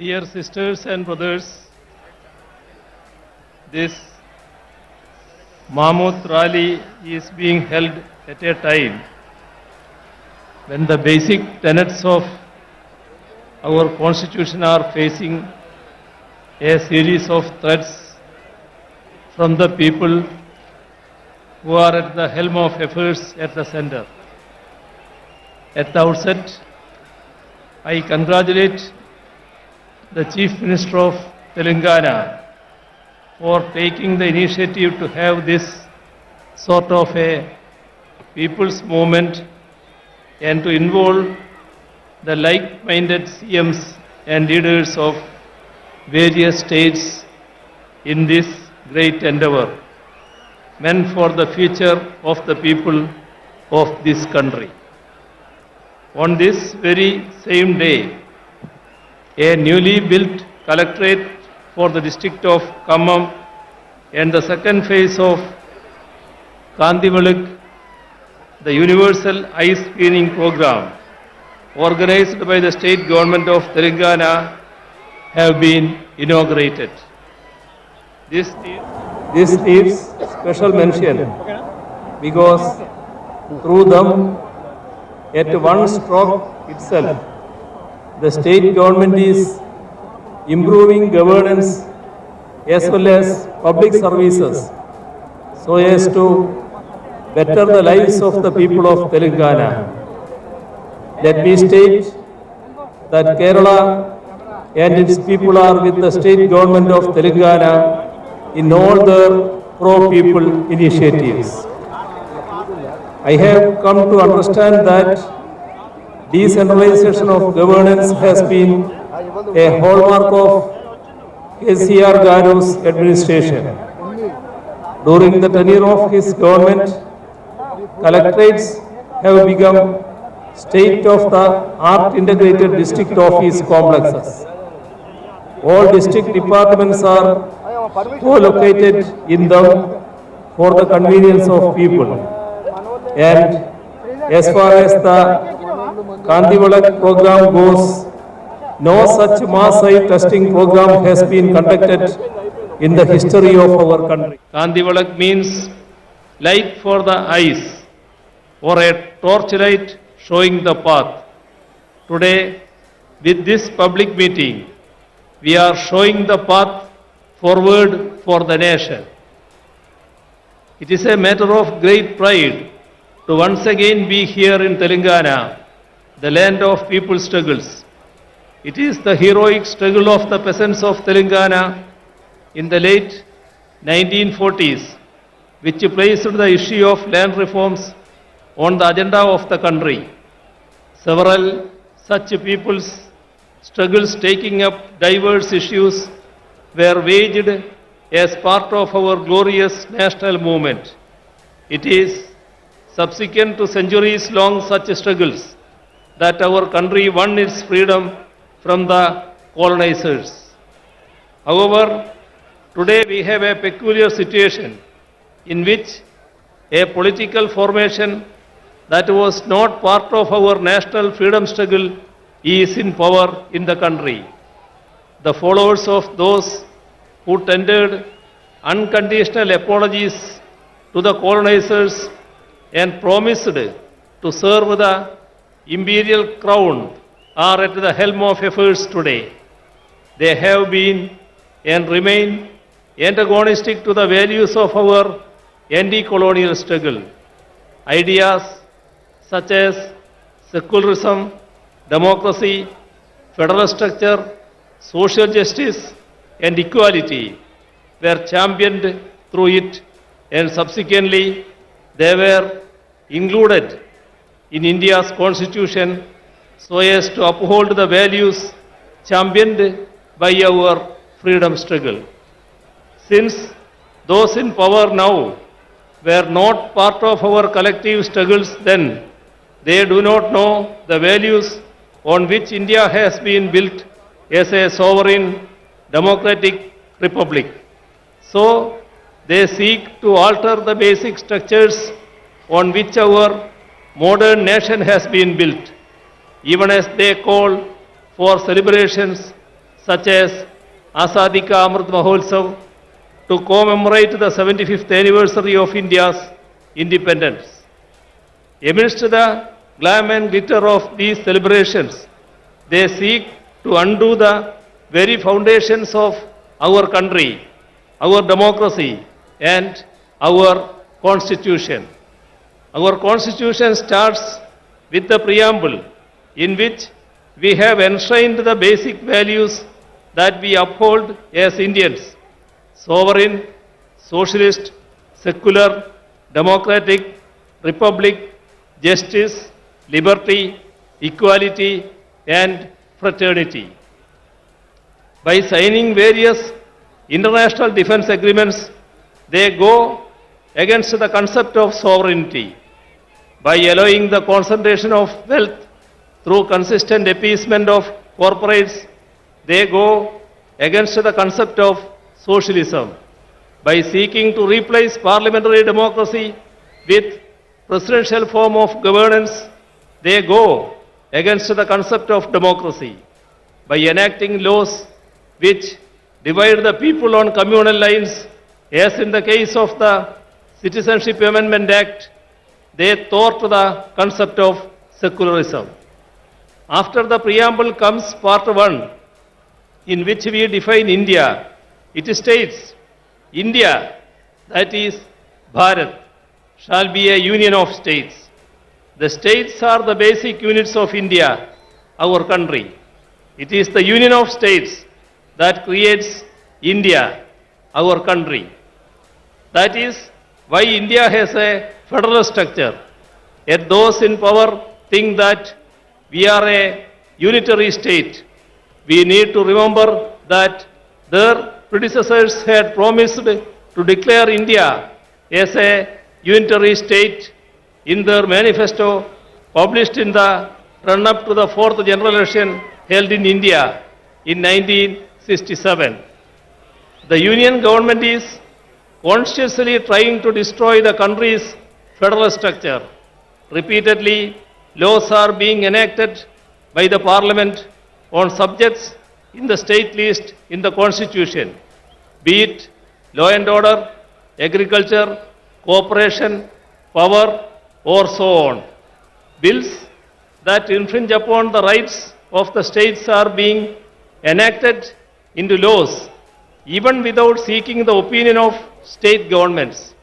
Dear sisters and brothers, this Mammoth rally is being held at a time when the basic tenets of our constitution are facing a series of threats from the people who are at the helm of affairs at the center. At the outset, I congratulate the Chief Minister of Telangana for taking the initiative to have this sort of a people's movement and to involve the like-minded CMs and leaders of various states in this great endeavor, meant for the future of the people of this country. On this very same day, a newly built collectorate for the district of Khammam and the second phase of Kandivalak, the universal eye screening program organized by the state government of Telangana, have been inaugurated. This needs special mention because through them, at one stroke itself, the state government is improving governance as well as public services so as to better the lives of the people of Telangana. Let me state that Kerala and its people are with the state government of Telangana in all their pro-people initiatives. I have come to understand that decentralization of governance has been a hallmark of KCR Garu's administration. During the tenure of his government, collectorates have become state-of-the-art integrated district office complexes. All district departments are co-located in them for the convenience of people. And as far as the Kandivalak program goes, no such mass eye testing program has been conducted in the history of our country. Kandivalak means light for the eyes or a torchlight showing the path. Today, with this public meeting, we are showing the path forward for the nation. It is a matter of great pride to once again be here in Telangana, the land of people's struggles. It is the heroic struggle of the peasants of Telangana in the late 1940s which placed the issue of land reforms on the agenda of the country. Several such people's struggles taking up diverse issues were waged as part of our glorious national movement. It is subsequent to centuries-long such struggles that our country won its freedom from the colonizers. However, today we have a peculiar situation in which a political formation that was not part of our national freedom struggle is in power in the country. The followers of those who tendered unconditional apologies to the colonizers and promised to serve the imperial crown are at the helm of affairs today. They have been and remain antagonistic to the values of our anti-colonial struggle. Ideas such as secularism, democracy, federal structure, social justice and equality were championed through it, and subsequently they were included in India's constitution so as to uphold the values championed by our freedom struggle. Since those in power now were not part of our collective struggles then, they do not know the values on which India has been built as a sovereign democratic republic. So, they seek to alter the basic structures on which our modern nation has been built, even as they call for celebrations such as Azadi Ka Amrit Mahotsav to commemorate the 75th anniversary of India's independence. Amidst the glam and glitter of these celebrations, they seek to undo the very foundations of our country, our democracy, and our constitution. Our constitution starts with the preamble in which we have enshrined the basic values that we uphold as Indians: sovereign, socialist, secular, democratic, republic, justice, liberty, equality, and fraternity. By signing various international defense agreements, they go against the concept of sovereignty. By allowing the concentration of wealth through consistent appeasement of corporates, they go against the concept of socialism. By seeking to replace parliamentary democracy with presidential form of governance, they go against the concept of democracy. By enacting laws which divide the people on communal lines, as in the case of the Citizenship Amendment Act, they thwart the concept of secularism. After the preamble comes part 1, in which we define India. It states, India, that is Bharat, shall be a union of states. The states are the basic units of India, our country. It is the union of states that creates India, our country. That is why India has a federal structure. Yet those in power think that we are a unitary state. We need to remember that their predecessors had promised to declare India as a unitary state in their manifesto published in the run-up to the 4th general election held in India in 1967. The union government is consciously trying to destroy the country's federal structure. Repeatedly, laws are being enacted by the parliament on subjects in the state list in the constitution, be it law and order, agriculture, cooperation, power, or so on. Bills that infringe upon the rights of the states are being enacted into laws, even without seeking the opinion of state governments.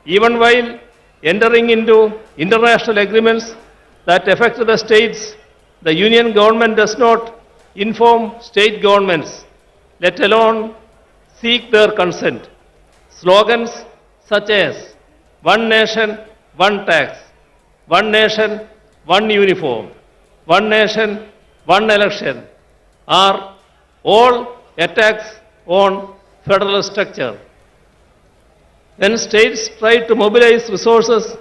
Even while entering into international agreements that affect the states, the union government does not inform state governments, let alone seek their consent. Slogans such as "One Nation, One Tax," "One Nation, One Uniform," "One Nation, One Election" are all attacks on federal structure. When states try to mobilize resources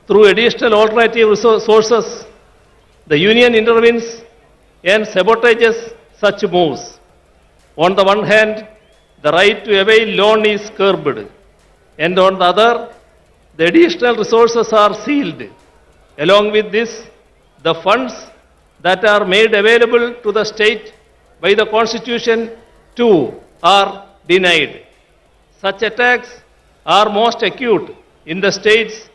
through additional alternative sources, the union intervenes and sabotages such moves. On the one hand, the right to avail loan is curbed, and on the other, the additional resources are sealed. Along with this, the funds that are made available to the state by the Constitution too are denied. Such attacks are most acute in the states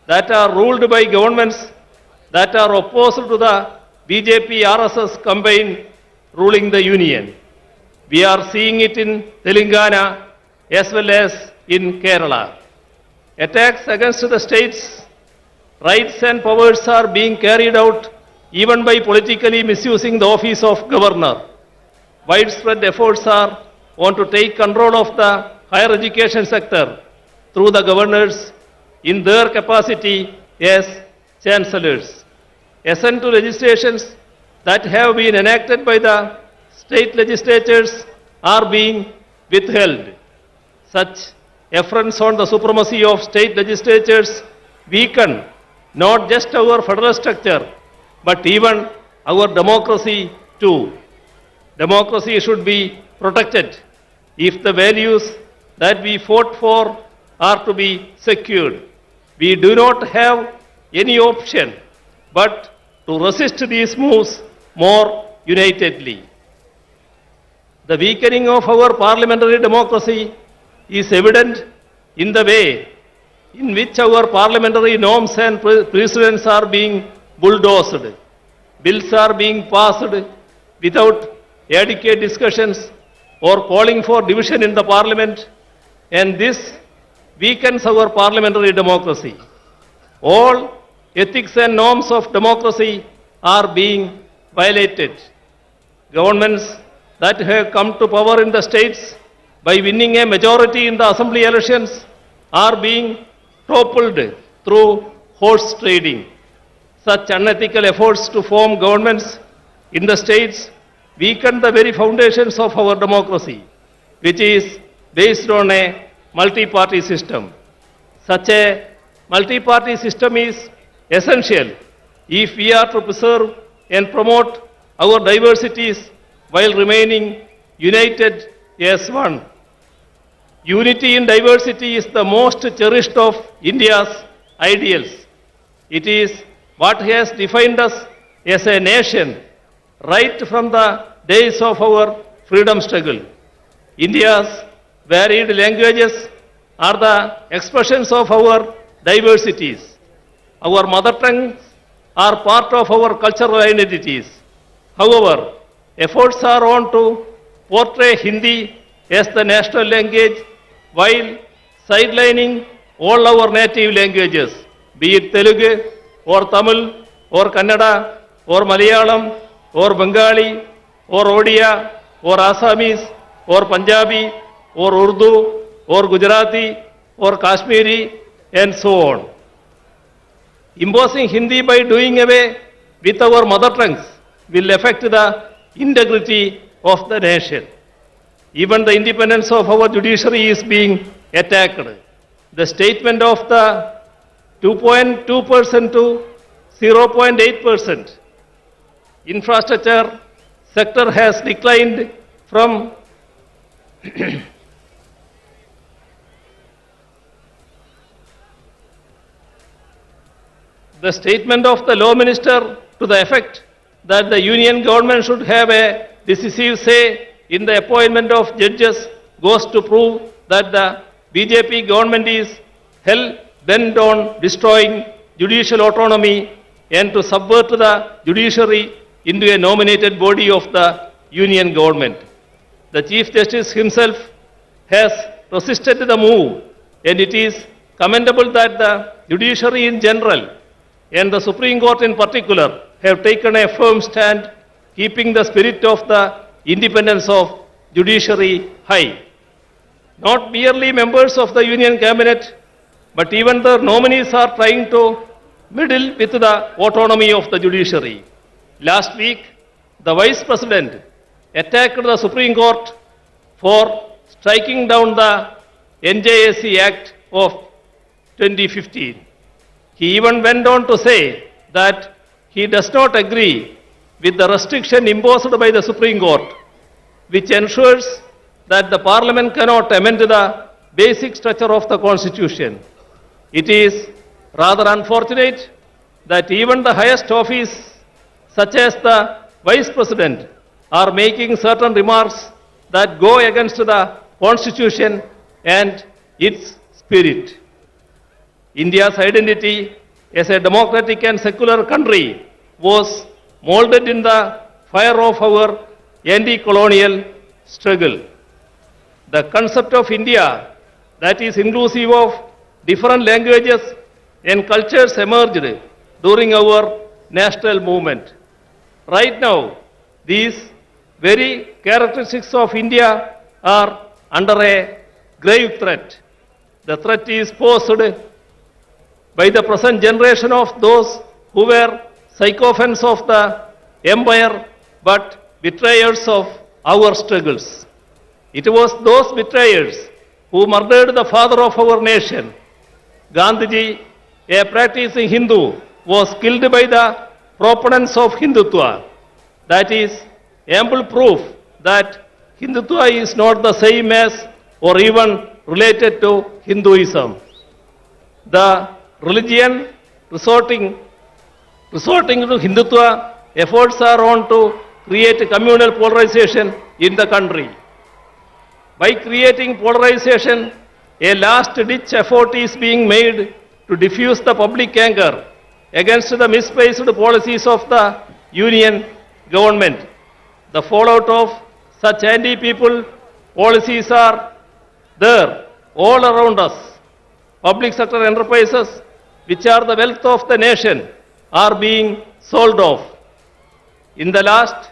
that are ruled by governments that are opposed to the BJP RSS combine ruling the union. We are seeing it in Telangana as well as in Kerala. Attacks against the states' rights and powers are being carried out even by politically misusing the office of governor. Widespread efforts are on to take control of the higher education sector through the governors in their capacity as chancellors. Assent to legislations that have been enacted by the state legislatures are being withheld. Such affronts on the supremacy of state legislatures weaken not just our federal structure, but even our democracy too. Democracy should be protected if the values that we fought for are to be secured. We do not have any option but to resist these moves more unitedly. The weakening of our parliamentary democracy is evident in the way in which our parliamentary norms and precedents are being bulldozed. Bills are being passed without adequate discussions or calling for division in the parliament, and this weakens our parliamentary democracy. All ethics and norms of democracy are being violated. Governments that have come to power in the states by winning a majority in the assembly elections are being toppled through horse trading. Such unethical efforts to form governments in the states weaken the very foundations of our democracy, which is based on a multi-party system. Such a multi-party system is essential if we are to preserve and promote our diversities while remaining united as one. Unity in diversity is the most cherished of India's ideals. It is what has defined us as a nation right from the days of our freedom struggle. India's varied languages are the expressions of our diversities. Our mother tongues are part of our cultural identities. However, efforts are on to portray Hindi as the national language while sidelining all our native languages, be it Telugu or Tamil or Kannada or Malayalam or Bengali or Odia or Assamese or Punjabi or Urdu or Gujarati or Kashmiri and so on. Imposing Hindi by doing away with our mother tongues will affect the integrity of the nation. Even the independence of our judiciary is being attacked. The statement of the 2.2% to 0.8% infrastructure sector has declined from the statement of the law minister to the effect that the union government should have a decisive say in the appointment of judges goes to prove that the BJP government is hell-bent on destroying judicial autonomy and to subvert the judiciary into a nominated body of the union government. The Chief Justice himself has resisted the move, and it is commendable that the judiciary in general and the Supreme Court in particular have taken a firm stand, keeping the spirit of the independence of judiciary high. Not merely members of the union cabinet, but even the nominees are trying to meddle with the autonomy of the judiciary. Last week, the Vice President attacked the Supreme Court for striking down the NJSC Act of 2015. He even went on to say that he does not agree with the restriction imposed by the Supreme Court, which ensures that the Parliament cannot amend the basic structure of the Constitution. It is rather unfortunate that even the highest office, such as the Vice President, are making certain remarks that go against the Constitution and its spirit. India's identity as a democratic and secular country was molded in the fire of our anti-colonial struggle. The concept of India that is inclusive of different languages and cultures emerged during our national movement. Right now, these very characteristics of India are under a grave threat. The threat is posed by the present generation of those who were sycophants of the empire but betrayers of our struggles. It was those betrayers who murdered the father of our nation. Gandhiji, a practicing Hindu, was killed by the proponents of Hindutva. That is ample proof that Hindutva is not the same as or even related to Hinduism. The religion resorting to Hindutva efforts are on to create communal polarization in the country. By creating polarization, a last-ditch effort is being made to diffuse the public anger against the misplaced policies of the Union government. The fallout of such anti-people policies are there all around us. Public sector enterprises, which are the wealth of the nation, are being sold off. In the last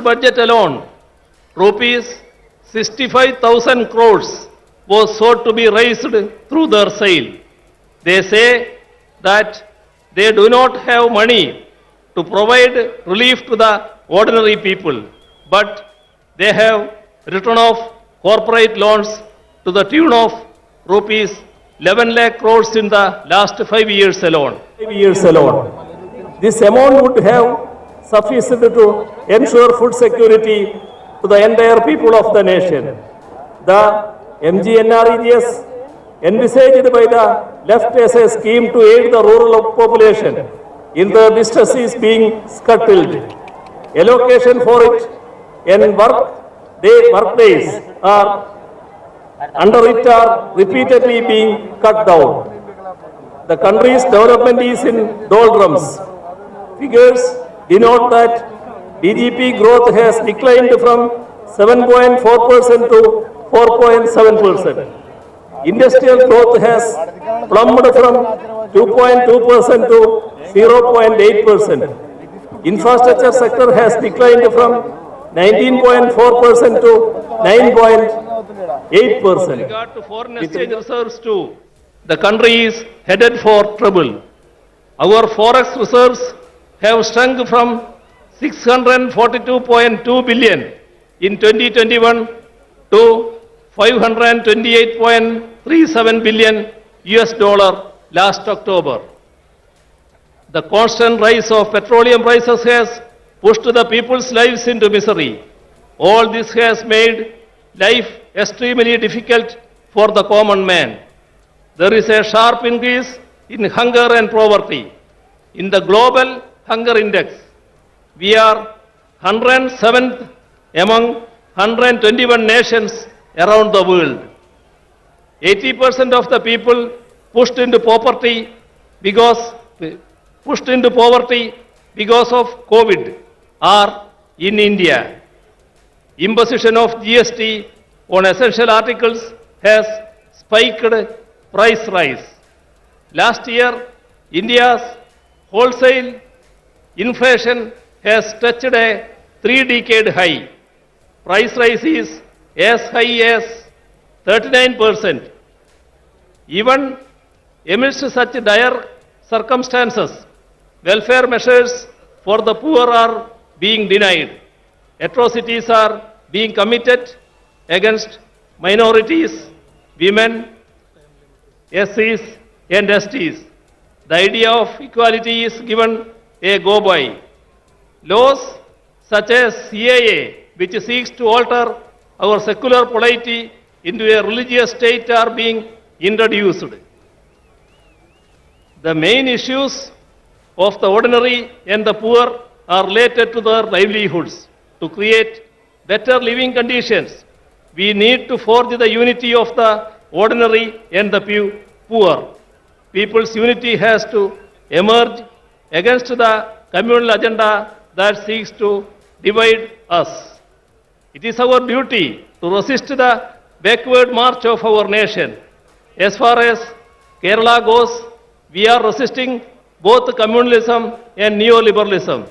budget alone, rupees 65,000 crores was sought to be raised through their sale. They say that they do not have money to provide relief to the ordinary people, but they have written off corporate loans to the tune of rupees 11 lakh crores in the last 5 years alone. This amount would have sufficient to ensure food security to the entire people of the nation. The MGNREGS envisaged by the left as a scheme to aid the rural population in the distress is being scuttled. Allocation for it and work days are under it are repeatedly being cut down. The country's development is in doldrums. Figures denote that GDP growth has declined from 7.4% to 4.7%. Industrial growth has plummeted from 2.2% to 0.8%. Infrastructure sector has declined from 19.4% to 9.8%. With regard to foreign exchange reserves too, the country is headed for trouble. Our forex reserves have shrunk from 642.2 billion in 2021 to 528.37 billion US dollar last October. The constant rise of petroleum prices has pushed the people's lives into misery. All this has made life extremely difficult for the common man. There is a sharp increase in hunger and poverty. In the global hunger index, we are 107th among 121 nations around the world. 80% of the people pushed into poverty because of COVID are in India. Imposition of GST on essential articles has spiked price rise. Last year, India's wholesale inflation has touched a 3-decade high. Price rise is as high as 39%. Even amidst such dire circumstances, welfare measures for the poor are being denied. Atrocities are being committed against minorities, women, SCs and STs. The idea of equality is given a go-by. Laws such as CAA, which seeks to alter our secular polity into a religious state, are being introduced. The main issues of the ordinary and the poor are related to their livelihoods. To create better living conditions, we need to forge the unity of the ordinary and the poor. People's unity has to emerge against the communal agenda that seeks to divide us. It is our duty to resist the backward march of our nation. As far as Kerala goes, we are resisting both communalism and neoliberalism,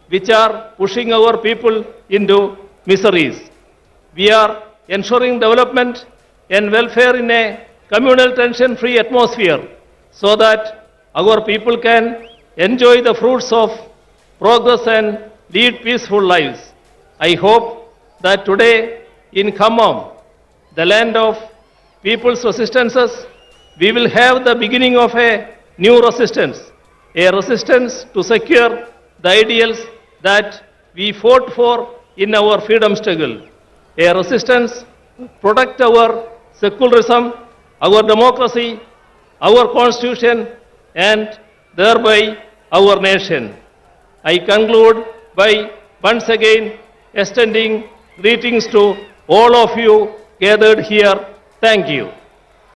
which are pushing our people into miseries. We are ensuring development and welfare in a communal tension-free atmosphere so that our people can enjoy the fruits of progress and lead peaceful lives. I hope that today in Khammam, the land of people's resistances, we will have the beginning of a new resistance, a resistance to secure the ideals that we fought for in our freedom struggle, a resistance to protect our secularism, our democracy, our constitution, and thereby our nation. I conclude by once again extending greetings to all of you gathered here. Thank you.